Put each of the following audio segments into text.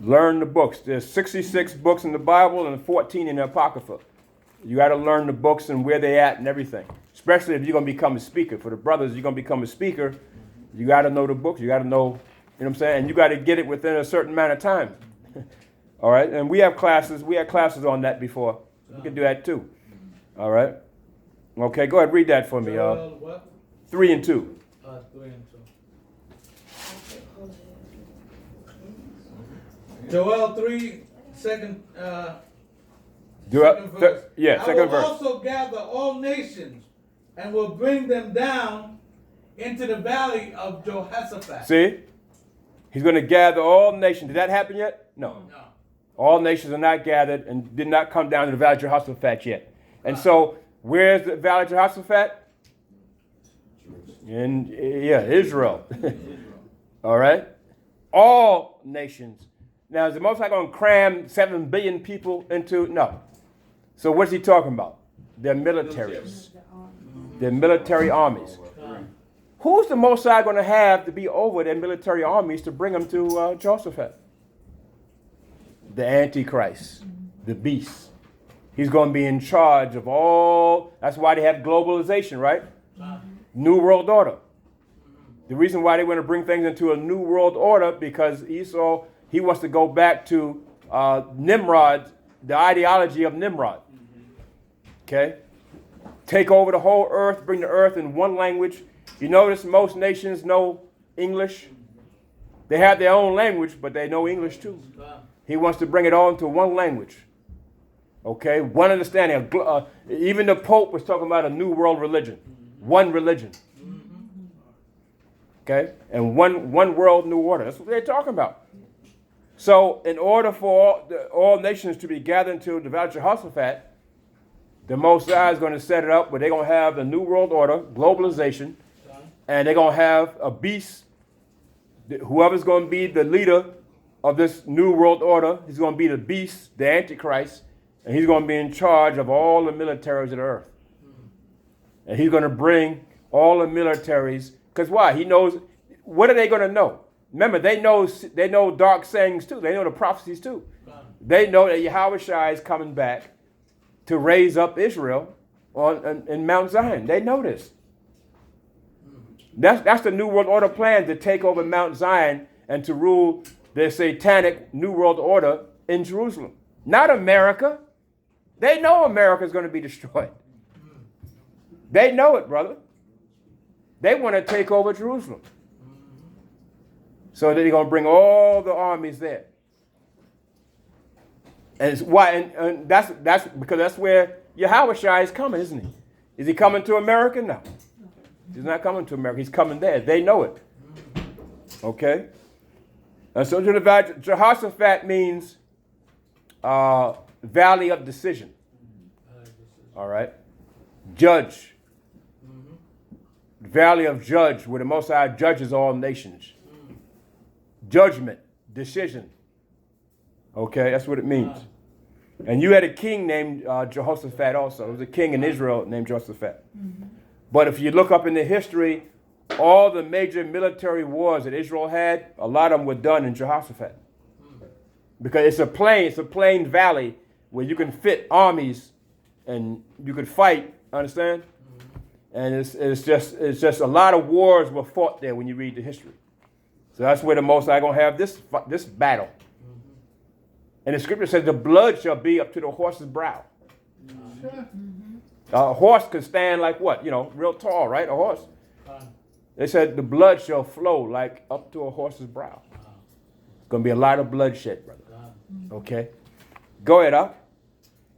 Learn the books. There's 66 books in the Bible and 14 in the Apocrypha. You got to learn the books and where they at and everything. Especially if you're going to become a speaker. For the brothers, you're going to become a speaker. You got to know the books. You got to know, you know what I'm saying? And you got to get it within a certain amount of time. All right? And we have classes. We had classes on that before. We can do that too. All right? Okay, go ahead. Read that for me, y'all. What? 3 and 2. 3 and 2. Joel 3, second verse. Second I will verse. also gather all nations and will bring them down into the valley of Jehoshaphat. See? He's going to gather all nations. Did that happen yet? No. All nations are not gathered and did not come down to the valley of Jehoshaphat yet. And so, where's the valley of Jehoshaphat? In Israel. All right? All nations. Now, is the Most High going to cram 7 billion people into? No. So what's he talking about? Their militaries. Their military armies. Who's the Most High going to have to be over their military armies to bring them to Jehoshaphat? The Antichrist. The beast. He's going to be in charge of all. That's why they have globalization, right? New World Order. The reason why they want to bring things into a New World Order because Esau, he wants to go back to Nimrod, the ideology of Nimrod. Okay? Take over the whole earth, bring the earth in one language. You notice most nations know English. They have their own language, but they know English too. He wants to bring it all into one language. Okay? One understanding. Even the Pope was talking about a new world religion. One religion. Okay? And one world new order. That's what they're talking about. So, in order for all nations to be gathered into the valley of Jehoshaphat, the Most High is going to set it up where they're going to have the New World Order, globalization, and they're going to have a beast. Whoever's going to be the leader of this New World Order, he's going to be the beast, the Antichrist, and he's going to be in charge of all the militaries of the earth. And he's going to bring all the militaries, because why? He knows, what are they going to know? Remember, they know dark sayings too. They know the prophecies too. They know that Yahushua is coming back to raise up Israel in Mount Zion. They know this. That's the New World Order plan, to take over Mount Zion and to rule the satanic New World Order in Jerusalem. Not America. They know America is going to be destroyed. They know it, brother. They want to take over Jerusalem. So they're going to bring all the armies there. And it's why, and that's because that's where Yahushua is coming, isn't he? Is he coming to America? No. He's not coming to America. He's coming there. They know it. Okay? And so Jehoshaphat means valley of decision. All right? Judge. Valley of judge, where the Most High judges all nations. Judgment, decision. Okay, that's what it means. And you had a king named Jehoshaphat also. There was a king in Israel named Jehoshaphat. But if you look up in the history, all the major military wars that Israel had, a lot of them were done in Jehoshaphat. Because it's a plain valley where you can fit armies and you could fight, understand? And it's just a lot of wars were fought there when you read the history. So that's where the Most High going to have this battle. And the scripture says the blood shall be up to the horse's brow. A horse can stand like what? You know, real tall, right? A horse. They said the blood shall flow like up to a horse's brow. It's going to be a lot of bloodshed, brother. Okay? Go ahead, up.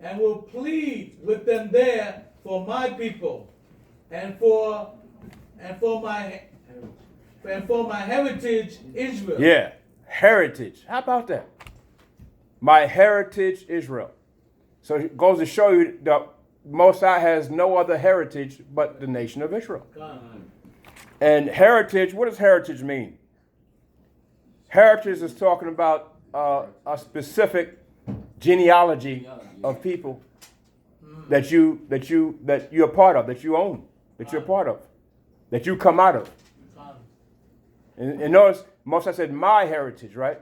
And will plead with them there for my people and for my heritage Israel. Yeah, heritage. How about that? My heritage Israel. So it goes to show you that Most High has no other heritage but the nation of Israel. And heritage, what does heritage mean? Heritage is talking about a specific genealogy of people that you're a part of, that you own, that you're a part of, that you come out of. And notice, Most High said, my heritage, right?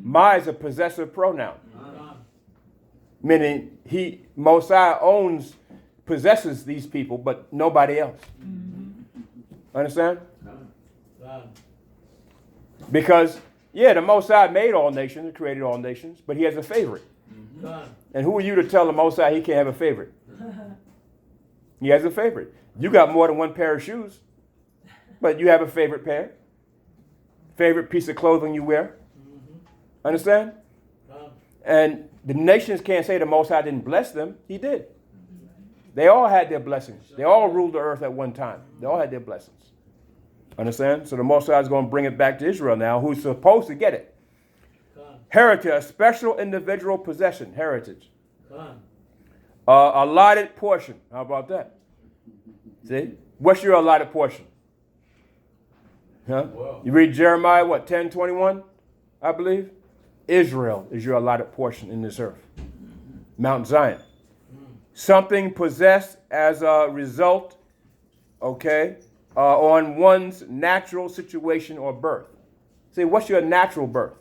My is a possessive pronoun, Con. meaning Mosiah possesses these people, but nobody else. Understand? Con. Because, the Mosiah made all nations, created all nations, but he has a favorite. Con. And who are you to tell the Mosiah he can't have a favorite? He has a favorite. You got more than one pair of shoes, but you have a favorite pair. Favorite piece of clothing you wear. Understand? Con. And the nations can't say the Most High didn't bless them. He did. They all had their blessings. They all ruled the earth at one time. They all had their blessings. Understand? So the Most High is going to bring it back to Israel now, who's supposed to get it. Con. Heritage, a special individual possession, heritage. Con. Allotted portion. How about that? See? What's your allotted portion? Huh? Wow. You read Jeremiah, 10:21, I believe? Israel is your allotted portion in this earth. Mount Zion. Something possessed as a result, on one's natural situation or birth. See, what's your natural birth?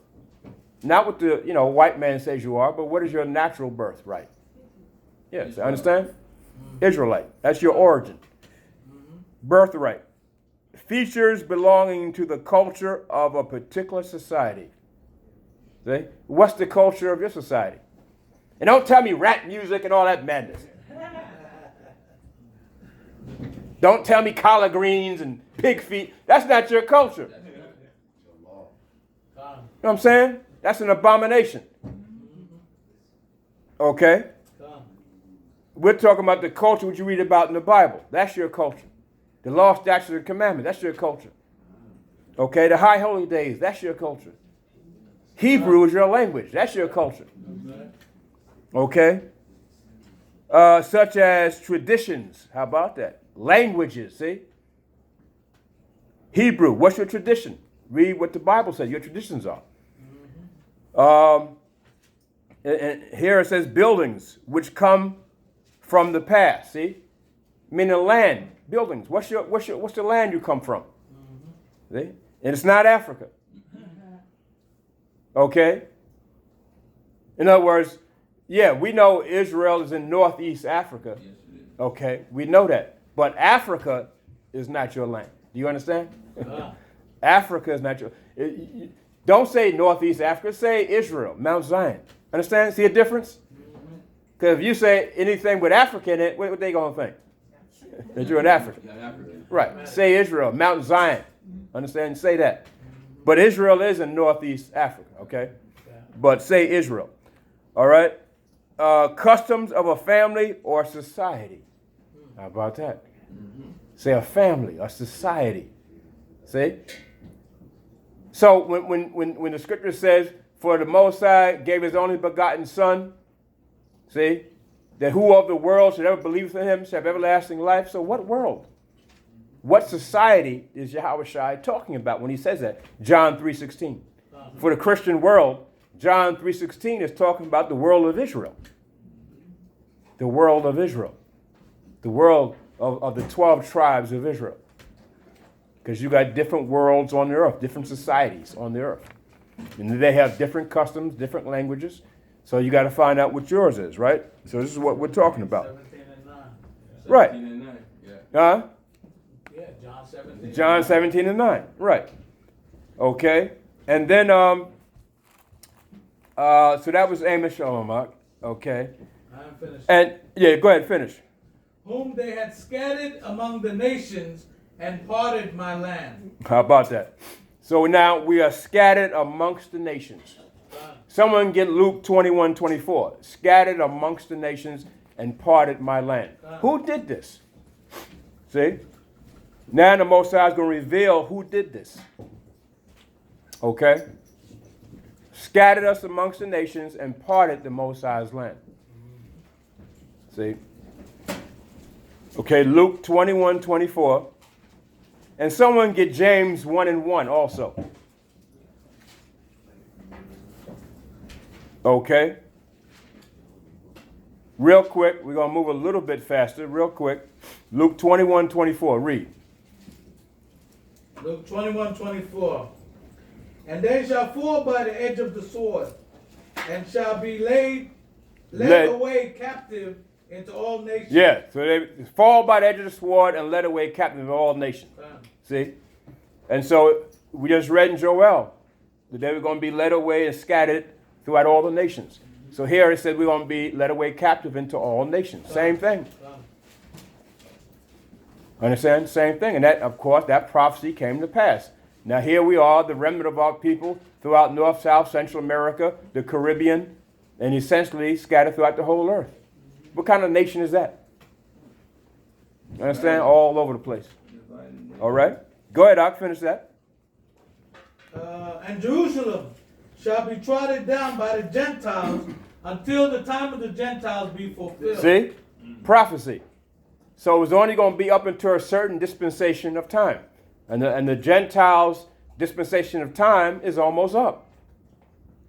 Not what the white man says you are, but what is your natural birth, right? Yes, understand? Israelite. That's your origin. Birthright. Features belonging to the culture of a particular society. See? What's the culture of your society? And don't tell me rap music and all that madness. Don't tell me collard greens and pig feet. That's not your culture. You know what I'm saying? That's an abomination. Okay? We're talking about the culture which you read about in the Bible. That's your culture. The law, statutes, and commandments. That's your culture. Okay? The high holy days. That's your culture. Hebrew is your language. That's your culture. Okay? Such as traditions. How about that? Languages, see? Hebrew, what's your tradition? Read what the Bible says your traditions are. And here it says buildings which come from the past, see? Meaning land, buildings. What's the land you come from? See? And it's not Africa. Okay? In other words, we know Israel is in northeast Africa. Okay, we know that. But Africa is not your land. Do you understand? Africa is not your... Don't say northeast Africa. Say Israel, Mount Zion. Understand? See a difference? Because if you say anything with Africa in it, what they going to think? That you're in Africa. Right. Say Israel, Mount Zion. Understand? Say that. But Israel is in northeast Africa, okay? But say Israel. All right? Customs of a family or society. How about that? Say a family, a society. See? So when the scripture says, for the Most High gave his only begotten Son, see, that who of the world should ever believe in him shall have everlasting life. So what world? What society is Yahweh Shai talking about when he says that? John 3:16. For the Christian world, John 3:16 is talking about the world of Israel. The world of Israel. The world of the 12 tribes of Israel. Because you got different worlds on the earth, different societies on the earth. And they have different customs, different languages. So you got to find out what yours is, right? So this is what we're talking about. 17 and 9. Right. 17 and 9, yeah. Huh? Yeah, John 17. John 17 and 9. Right. Okay. And then, so that was Amos Shalom. Okay. I'm finished. And, go ahead, finish. Whom they had scattered among the nations and parted my land. How about that? So now we are scattered amongst the nations. Someone get Luke 21:24. Scattered amongst the nations and parted my land. Who did this? See? Now the Most High is going to reveal who did this. Okay? Scattered us amongst the nations and parted the Most High's land. See? Okay, Luke 21:24. And someone get James 1:1 also. Okay. Real quick, we're going to move a little bit faster, real quick. Luke 21:24, read. Luke 21:24. And they shall fall by the edge of the sword, and shall be led away captive into all nations. Yeah, so they fall by the edge of the sword and led away captive into all nations. See? And so we just read in Joel that they were going to be led away and scattered throughout all the nations. So here it said we're going to be led away captive into all nations. Same thing. Understand? Same thing. And that, of course, that prophecy came to pass. Now here we are, the remnant of our people throughout North, South, Central America, the Caribbean, and essentially scattered throughout the whole earth. What kind of nation is that? Understand? All over the place. All right? Go ahead, Doc. Finish that. And Jerusalem shall be trodden down by the Gentiles until the time of the Gentiles be fulfilled. See? Prophecy. So it was only going to be up until a certain dispensation of time. And the Gentiles' dispensation of time is almost up.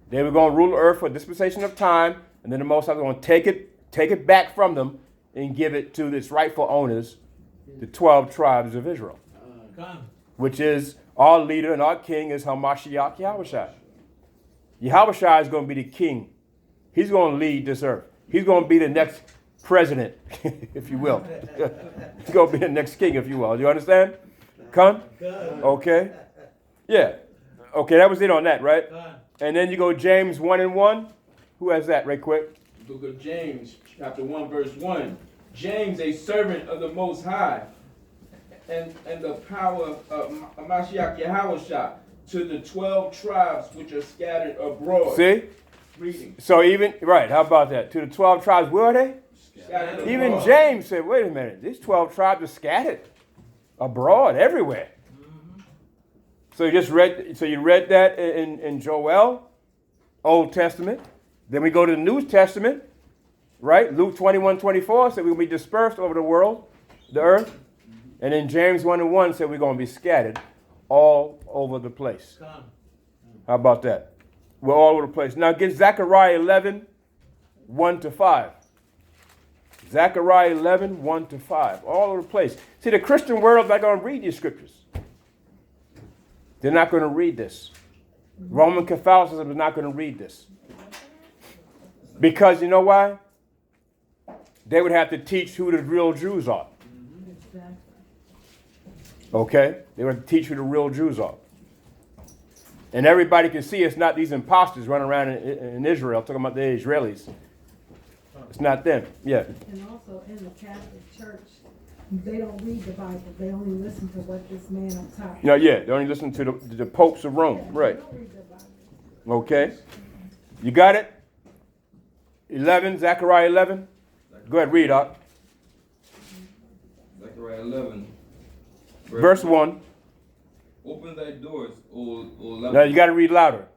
They were going to rule the earth for a dispensation of time, and then the Most High was going to take it back from them and give it to its rightful owners, the 12 tribes of Israel, which is our leader and our king is Hamashiach Yahushua. Yahushua is going to be the king. He's going to lead this earth. He's going to be the next president, if you will. He's going to be the next king, if you will. Do you understand? Come? Okay. Yeah. Okay, that was it on that, right? And then you go James 1:1. Who has that right quick? Book of James, chapter 1, verse 1. James, a servant of the Most High, and the power of Mashiach Yahushua, to the 12 tribes which are scattered abroad. See? Reading. So even, right, how about that? To the 12 tribes, where are they? Scattered Even abroad. James said, wait a minute, these 12 tribes are scattered abroad, everywhere. So you read that in Joel, Old Testament. Then we go to the New Testament, right? Luke 21:24 said we're going to be dispersed over the world, the earth. And then James 1:1 said we're going to be scattered all over the place. How about that? We're all over the place. Now get Zechariah 11:1-5. Zechariah 11:1-5. All over the place. See, the Christian world is not going to read these scriptures. They're not going to read this. Roman Catholicism is not going to read this. Because you know why? They would have to teach who the real Jews are. Okay? They would have to teach who the real Jews are. And everybody can see it's not these imposters running around in Israel talking about the Israelis. It's not them. Yeah. And also in the Catholic Church, they don't read the Bible. They only listen to what this man on top. No, yeah. They only listen to the popes of Rome. Right. They don't read the Bible. Okay. You got it? 11, Zechariah 11. Go ahead, read up. Zechariah 11. Verse 1. Open thy doors, O Now Lebanon. you got to read louder.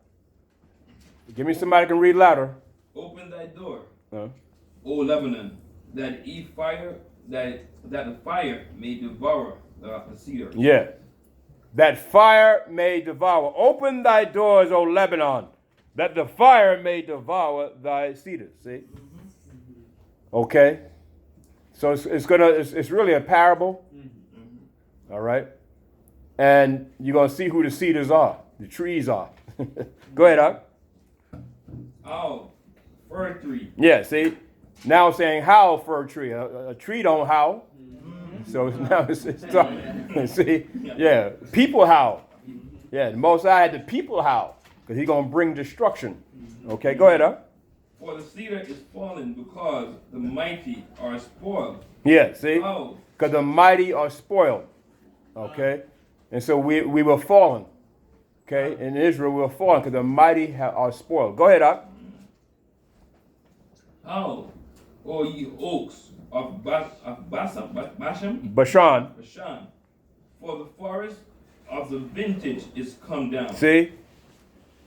Give me somebody who can read louder. Open thy door, Uh, O Lebanon, that the fire may devour the cedar. yeah. That fire may devour. Open thy doors, O Lebanon, that the fire may devour thy cedars. See? Okay. So it's really a parable. All right. And you're going to see who the cedars are, the trees are. Go ahead, Doc. Oh, fir tree. Yeah, see? Now it's saying howl for a tree. A tree don't howl. So now it's talking. See? Yeah. People howl. Yeah, the Most High had the people howl because he's going to bring destruction. Okay, go ahead, Doc. For the cedar is fallen because the mighty are spoiled. Yeah, see? Oh, Because the mighty are spoiled. Okay? And so we were fallen. Okay? In Israel, we were fallen because the mighty are spoiled. Go ahead, Doc. how, O ye oaks of Bashan, Bashan. Bashan, for the forest of the vintage is come down. See?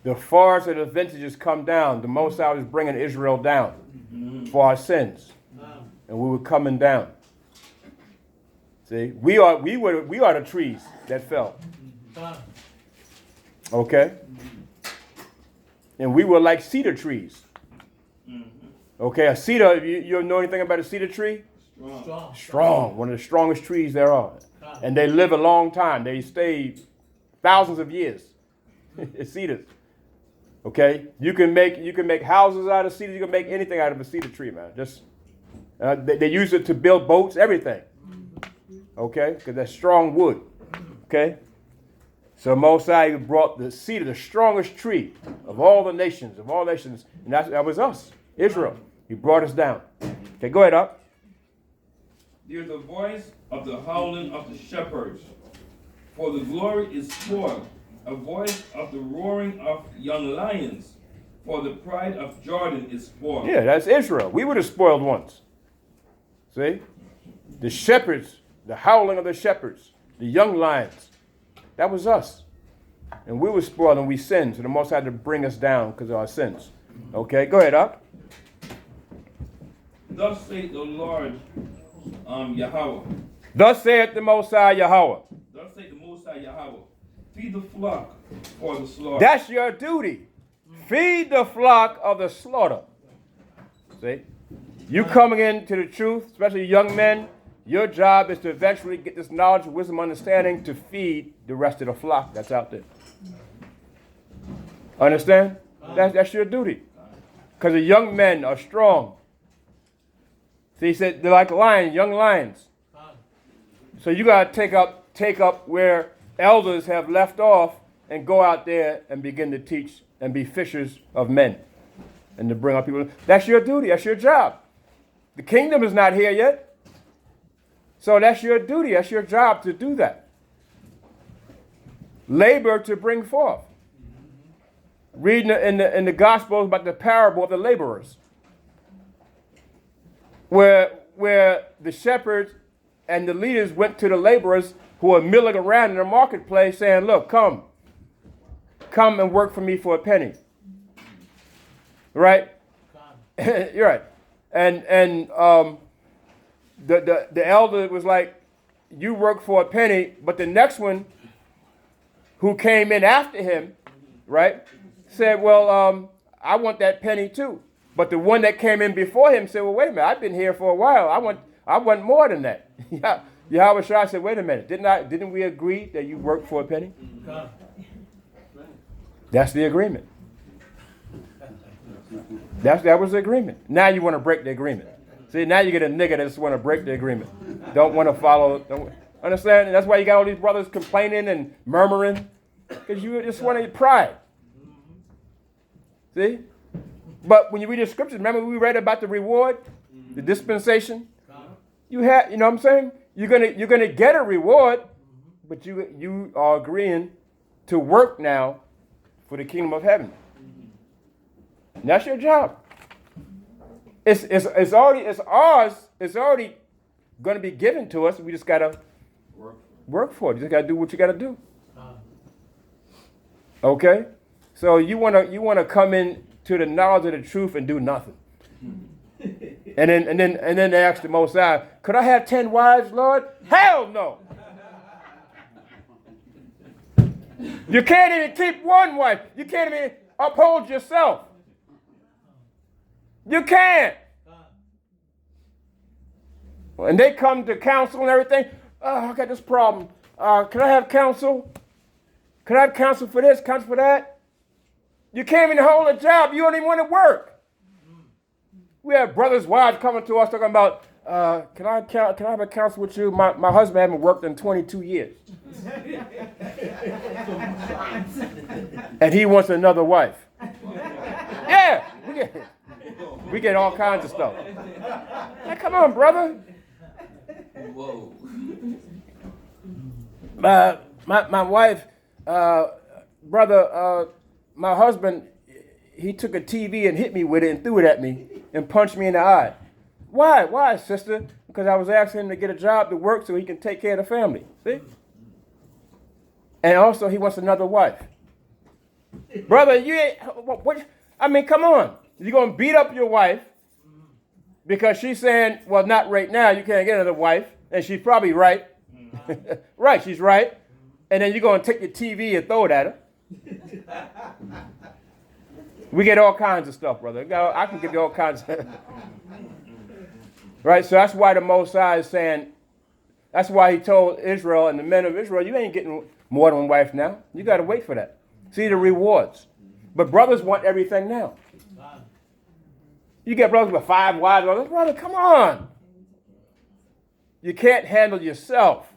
The forest of the vintage has come down. The Most High was bringing Israel down for our sins. And we were coming down. See? We are the trees that fell. Okay? And we were like cedar trees. Okay, a cedar, you know anything about a cedar tree? Strong. One of the strongest trees there are. And they live a long time. They stay thousands of years. It's cedars. Okay? You can make houses out of cedars. You can make anything out of a cedar tree, man. Just they use it to build boats, everything. Okay? Because that's strong wood. Okay? So Mosiah brought the cedar, the strongest tree of all the nations, and that was us, Israel. He brought us down. Okay, go ahead up. There's a voice of the howling of the shepherds, for the glory is spoiled. A voice of the roaring of young lions, for the pride of Jordan is spoiled. Yeah, that's Israel. We were the spoiled ones. See? The shepherds, the howling of the shepherds, the young lions. That was us. And we were spoiled and we sinned, so the Most High had to bring us down because of our sins. Okay, go ahead up. Thus saith the Lord Yahweh. Thus saith the Most High Yahweh. Thus saith the Most High Yahweh. Feed the flock for the slaughter. That's your duty. Feed the flock of the slaughter. See? You coming into the truth, especially young men, your job is to eventually get this knowledge, wisdom, understanding to feed the rest of the flock that's out there. Understand? That's your duty. Because the young men are strong. See, he said they're like lions, young lions. So you got to take up where elders have left off and go out there and begin to teach and be fishers of men and to bring up people. That's your duty. That's your job. The kingdom is not here yet. So that's your duty. That's your job to do that. Labor to bring forth. Reading in the Gospels about the parable of the laborers, where the shepherds and the leaders went to the laborers who were milling around in the marketplace saying, look, come and work for me for a penny. Right? You're right. And the elder was like, you work for a penny, but the next one who came in after him, right, said, well, I want that penny too. But the one that came in before him said, well, wait a minute, I've been here for a while. I want more than that. Yahweh Shai said, wait a minute, didn't we agree that you work for a penny? That's the agreement. That was the agreement. Now you want to break the agreement. See, now you get a nigga that just want to break the agreement. Don't want to follow. Don't understand? And that's why you got all these brothers complaining and murmuring, because you just want to pride. See? But when you read the scriptures, remember we read about the reward, the dispensation. You know what I'm saying? You're gonna get a reward, but you are agreeing to work now for the kingdom of heaven. And that's your job. It's ours. It's already going to be given to us. We just gotta work for it. You just gotta do what you gotta do. Okay? So you wanna come in to the knowledge of the truth and do nothing. And then they ask the Most High, could I have 10 wives, Lord? Hell no. You can't even keep one wife. You can't even uphold yourself. You can't. And they come to counsel and everything. Oh, I got this problem. Can I have counsel? Can I have counsel for this, counsel for that? You can't even hold a job. You don't even want to work. We have brothers' wives coming to us talking about, can I have a counsel with you? My husband hasn't worked in 22 years. And he wants another wife. Yeah, we get all kinds of stuff. Hey, come on, brother. Whoa. My wife, brother, my husband, he took a TV and hit me with it and threw it at me and punched me in the eye. Why, sister? Because I was asking him to get a job to work so he can take care of the family. See? And also he wants another wife. Brother, you ain't, what? I mean, come on. You're going to beat up your wife because she's saying, well, not right now. You can't get another wife. And she's probably right. Right, she's right. And then you're going to take your TV and throw it at her. We get all kinds of stuff, brother. I can give you all kinds of right? So that's why the Most High is saying, that's why he told Israel and the men of Israel, you ain't getting more than one wife now. You got to wait for that. See the rewards. But brothers want everything now. You get brothers with 5 wives. Brother, come on. You can't handle yourself.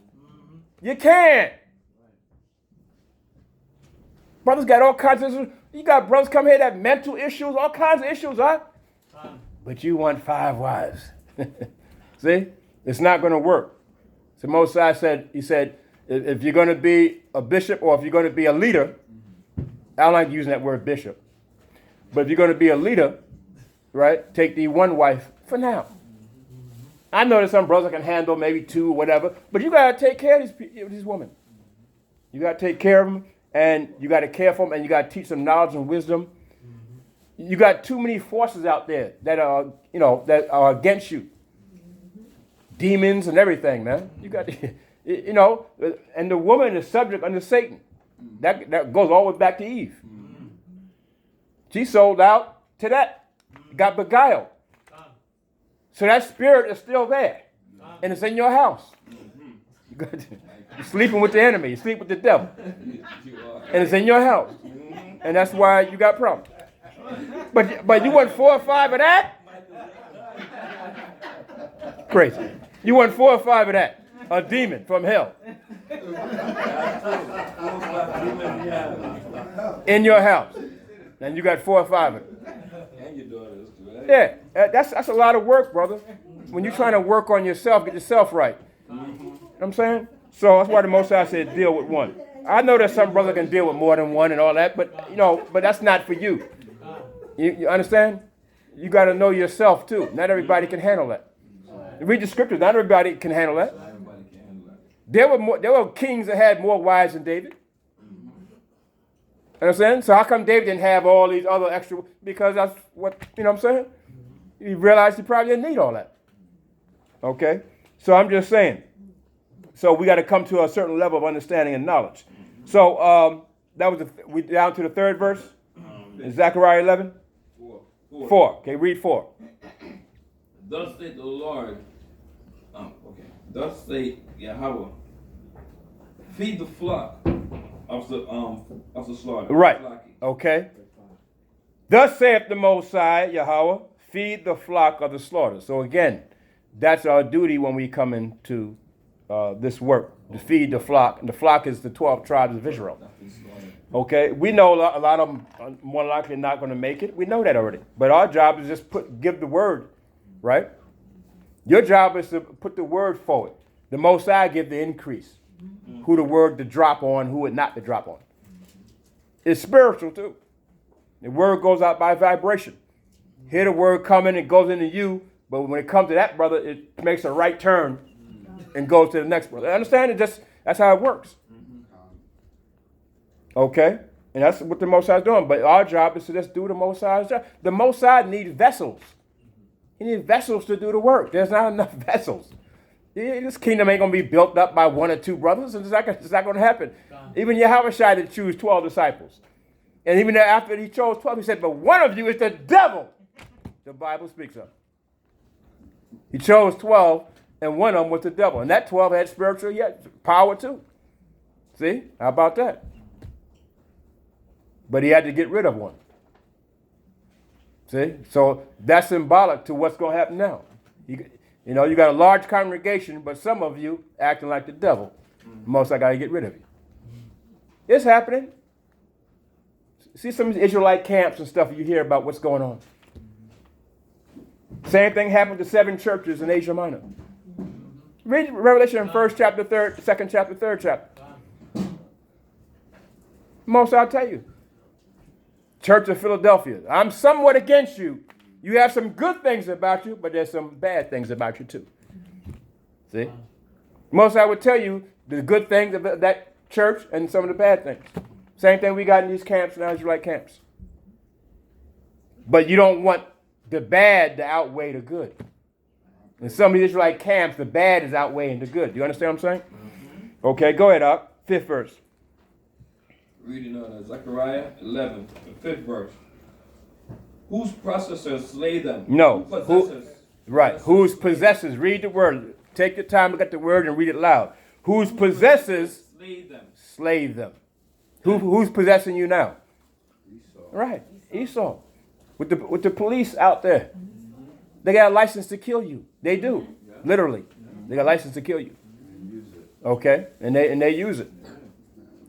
You can't. Brothers got all kinds of issues. You got brothers come here that have mental issues, all kinds of issues, huh? But you want 5 wives. See? It's not going to work. So Moses said, he said, if you're going to be a bishop or if you're going to be a leader, I don't like using that word bishop, but if you're going to be a leader, right, take the 1 wife for now. I know that some brothers can handle maybe 2 or whatever, but you got to take care of these women. You got to take care of them, and you got to care for them, and you got to teach them knowledge and wisdom. You got too many forces out there that are, that are against you. Demons and everything, man. You got to, and the woman is subject under Satan. That goes all the way back to Eve. She sold out to that, got beguiled. So that spirit is still there, and it's in your house. You're sleeping with the enemy. You sleep with the devil, and it's in your house, and that's why you got problems. But you want 4 or 5 of that? Crazy. You want 4 or 5 of that? A demon from hell. In your house. And you got 4 or 5 of it. And your daughters, right? Yeah, that's a lot of work, brother. When you're trying to work on yourself, get yourself right. You know what I'm saying? So that's why the Most High said deal with 1. I know that some brother can deal with more than 1 and all that, but but that's not for you. You understand? You got to know yourself too. Not everybody can handle that. Read the scriptures. Not everybody can handle that. There were kings that had more wives than David. Understand? So how come David didn't have all these other extra? Because that's what, what I'm saying? He realized he probably didn't need all that. Okay? So I'm just saying. So we got to come to a certain level of understanding and knowledge. So that was we down to the 3rd verse in Zechariah 11? 4. Okay, read 4. Thus saith the Lord, Thus saith Yahweh, feed the flock of the slaughter. Right. Okay. Thus saith the Most High, Yahweh, feed the flock of the slaughter. So again, that's our duty when we come into this work, to feed the flock. And the flock is the 12 tribes of Israel. Okay, we know a lot of them are more likely not going to make it. We know that already. But our job is just give the word, right? Your job is to put the word forward. The Most High give the increase. Who the word to drop on, who it not to drop on. It's spiritual too. The word goes out by vibration. Hear the word coming, it goes into you, but when it comes to that brother, it makes a right turn and goes to the next brother. Understand? That's how it works. Okay? And that's what the Most High is doing. But our job is to just do the Most High's job. The Most High needs vessels. He needs vessels to do the work. There's not enough vessels. This kingdom ain't going to be built up by 1 or 2 brothers. It's not going to happen. Even Yahweh did choose 12 disciples. And even after he chose 12, he said, but one of you is the devil. The Bible speaks of. He chose 12, and one of them was the devil. And that 12 had spiritual power too. See? How about that? But he had to get rid of one. See? So that's symbolic to what's going to happen now. You got a large congregation, but some of you acting like the devil. Most I got to get rid of you. It's happening. See some of these Israelite camps and stuff you hear about what's going on. Same thing happened to 7 churches in Asia Minor. Read Revelation in 1st chapter, 2nd chapter, 3rd chapter. Most I'll tell you. Church of Philadelphia. I'm somewhat against you. You have some good things about you, but there's some bad things about you too. See? Most I would tell you the good things of that church and some of the bad things. Same thing we got in these camps now, Israelite camps. But you don't want the bad to outweigh the good. In some of these Israelite camps, the bad is outweighing the good. Do you understand what I'm saying? Okay, go ahead, Up. 5th verse. Reading Zechariah 11, the 5th verse. Whose possessors slay them? No. Who Whose possessors? Read the word. Take your time, look at the word, and read it loud. Whose possessors slay them. Slay them. Who's possessing you now? Right, Esau. With the police out there. They got a license to kill you. They do. Literally. They got a license to kill you. Okay? And they use it.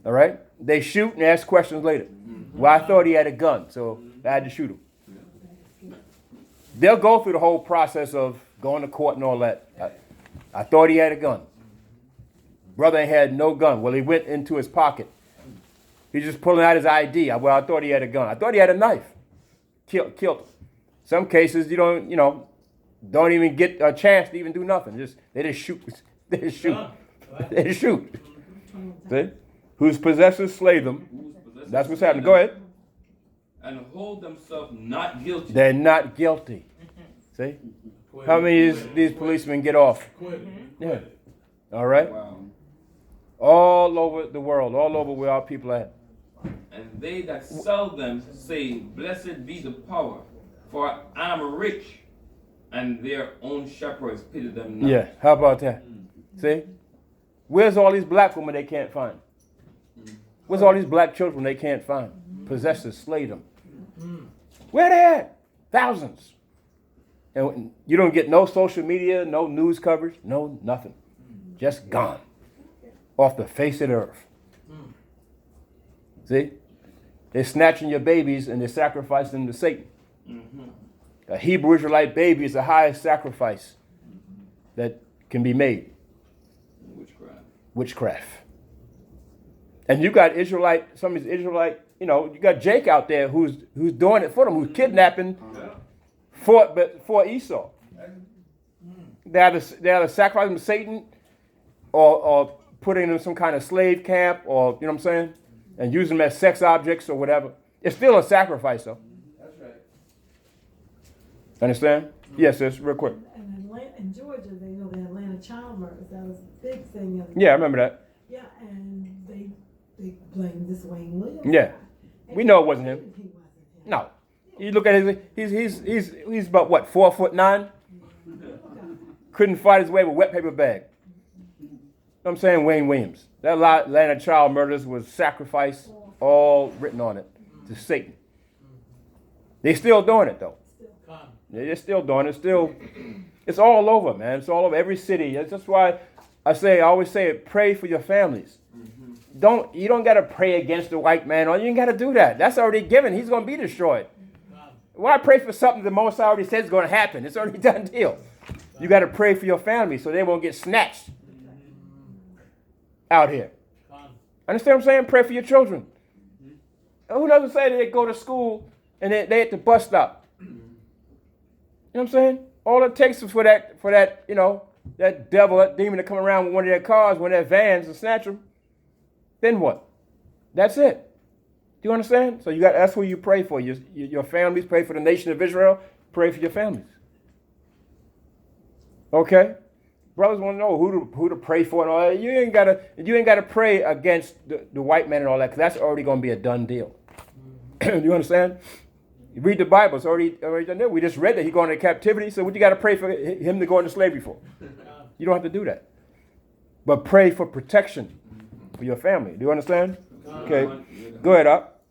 All right? They shoot and ask questions later. Well, I thought he had a gun, so I had to shoot him. They'll go through the whole process of going to court and all that. I thought he had a gun. Brother had no gun. Well, he went into his pocket. He's just pulling out his ID. Well, I thought he had a gun. I thought he had a knife. Killed him. Some cases you don't even get a chance to even do nothing. They just shoot. They just shoot. They just shoot. See? Whose possessors slay them. That's what's happening. Go ahead. And hold themselves not guilty. They're not guilty. See? How many of these policemen get off? Yeah. All right? Wow. All over the world, all over where our people are at. And they that sell them say, Blessed be the power, for I am rich, and their own shepherds pity them not. Yeah, how about that? See? Where's all these black women they can't find? Where's all these black children they can't find? Possessors slay them. Where they at? Thousands. And you don't get no social media, no news coverage, no nothing. Just gone. Off the face of the earth. See? They're snatching your babies and they're sacrificing them to Satan. A Hebrew Israelite baby is the highest sacrifice that can be made. Witchcraft. And you got some of these Israelite, you got Jake out there who's doing it for them, who's kidnapping for Esau. They either sacrifice them to Satan or putting them in some kind of slave camp or, you know what I'm saying? And using them as sex objects or whatever. It's still a sacrifice, though. That's right. Understand? Yes, sis, real quick. And in Georgia, they know the Atlanta child murders. That was a big thing. Yeah, I remember that. Yeah, and they blamed this Wayne Williams. Yeah. We know it wasn't him. He wasn't him. No. You look at he's about what, 4'9"? Couldn't fight his way with a wet paper bag. I'm saying Wayne Williams. That Atlanta child murders was sacrifice, all written on it, to Satan. They still doing it though. They're still doing it. It's all over, man. It's all over every city. That's why I always say it. Pray for your families. You don't got to pray against the white man. You ain't got to do that. That's already given. He's going to be destroyed. Why pray for something the Most High already says is going to happen? It's already done deal. You got to pray for your family so they won't get snatched out here. Understand what I'm saying? Pray for your children. Who doesn't say they go to school and they at the bus stop? You know what I'm saying? All it takes is for that that devil, that demon to come around with one of their cars, one of their vans and snatch them. Then what? That's it. Do you understand? So that's who you pray for. Your families, pray for the nation of Israel, pray for your families. Okay? Brothers want to know who to pray for and all that. You ain't gotta pray against the white man and all that, because that's already gonna be a done deal. Do you understand? You read the Bible, it's already done deal. We just read that he's going into captivity, so what you gotta pray for him to go into slavery for? You don't have to do that. But pray for protection for your family. Do you understand? Okay. Go ahead, up.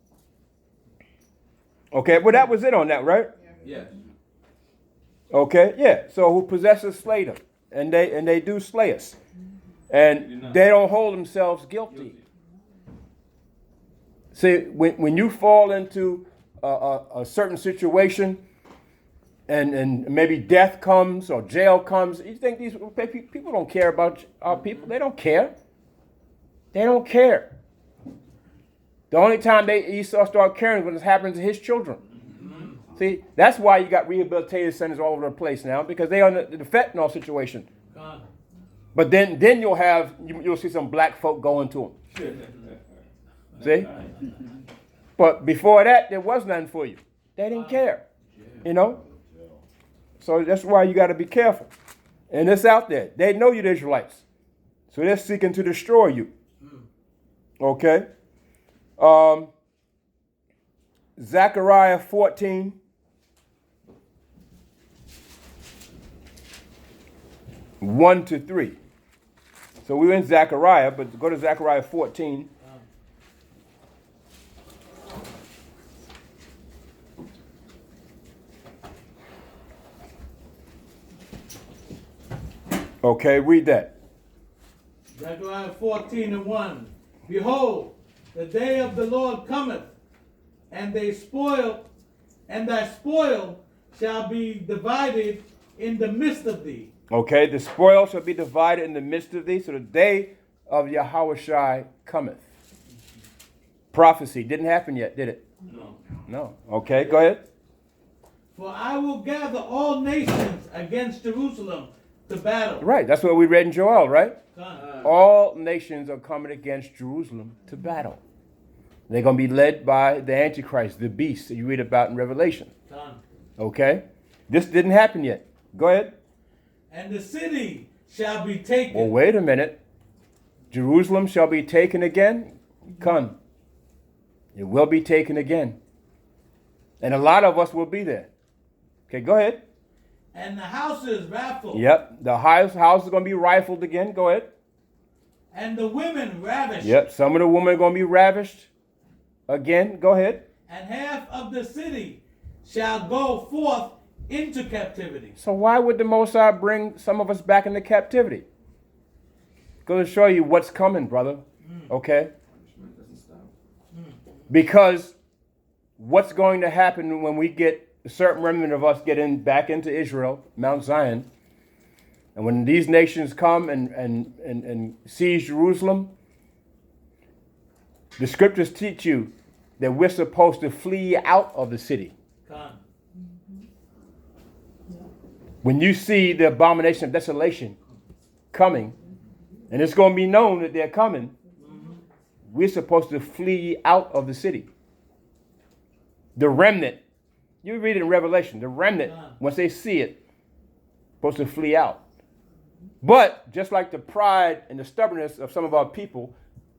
Okay, well that was it on that, right? Yes. Okay, yeah. So who possesses slay them. And they do slay us. And they don't hold themselves guilty. See, when you fall into a certain situation and maybe death comes or jail comes, you think these people don't care about our people? They don't care. They don't care. The only time Esau start caring is when it happens to his children. See, that's why you got rehabilitative centers all over the place now, because they are in the fentanyl situation. But then you'll see some black folk going to them. See? But before that, there was nothing for you. They didn't care. So that's why you got to be careful. And it's out there. They know you're the Israelites. So they're seeking to destroy you. Okay? Zechariah 14. One to 3. So we were in Zechariah, but go to Zechariah 14. Okay, read that. Zechariah 14:1. Behold, the day of the Lord cometh, and thy spoil shall be divided in the midst of thee. Okay, the spoil shall be divided in the midst of thee, so the day of Yahushai cometh. Prophecy didn't happen yet, did it? No. No. Okay, go ahead. For I will gather all nations against Jerusalem to battle. Right, that's what we read in Joel, right? Con. All nations are coming against Jerusalem to battle. They're going to be led by the Antichrist, the beast that you read about in Revelation. Con. Okay? This didn't happen yet. Go ahead. And the city shall be taken. Well, wait a minute. Jerusalem shall be taken again? Come. It will be taken again. And a lot of us will be there. Okay, go ahead. And the houses raffled. Yep, the house is going to be rifled again. Go ahead. And the women ravished. Yep, some of the women are going to be ravished again. Go ahead. And half of the city shall go forth into captivity. So why would the Most High bring some of us back into captivity? Going to show you what's coming, brother. Okay? Because what's going to happen when we get a certain remnant of us back into Israel, Mount Zion, and when these nations come and seize Jerusalem, the scriptures teach you that we're supposed to flee out of the city. Con. When you see the abomination of desolation coming, and it's going to be known that they're coming, we're supposed to flee out of the city. The remnant, you read it in Revelation, the remnant, once they see it, supposed to flee out. But just like the pride and the stubbornness of some of our people,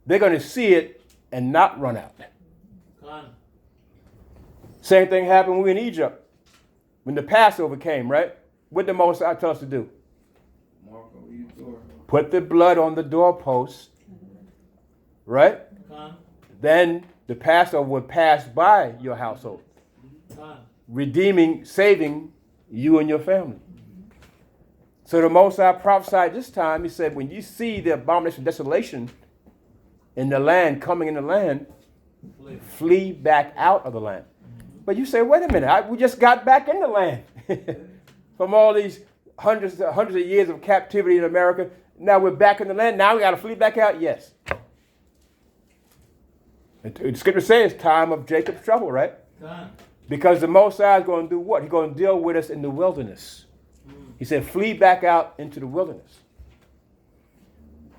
they're going to see it and not run out. Con. Same thing happened when we were in Egypt. When the Passover came, right? What did the Most High tell us to do? Put the blood on the doorpost, right? Con. Then the Passover would pass by your household, Con. redeeming, saving you and your family. So the Most High prophesied this time. He said, when you see the abomination of desolation in the land, coming in the land, flee back out of the land. But you say, wait a minute, we just got back in the land from all these hundreds of years of captivity in America. Now we're back in the land. Now we got to flee back out? Yes. The scripture says time of Jacob's trouble, right? Con. Because the Most High is going to do what? He's going to deal with us in the wilderness. He said, flee back out into the wilderness.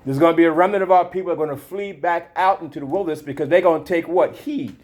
There's going to be a remnant of our people that are going to flee back out into the wilderness because they're going to take what? Heed.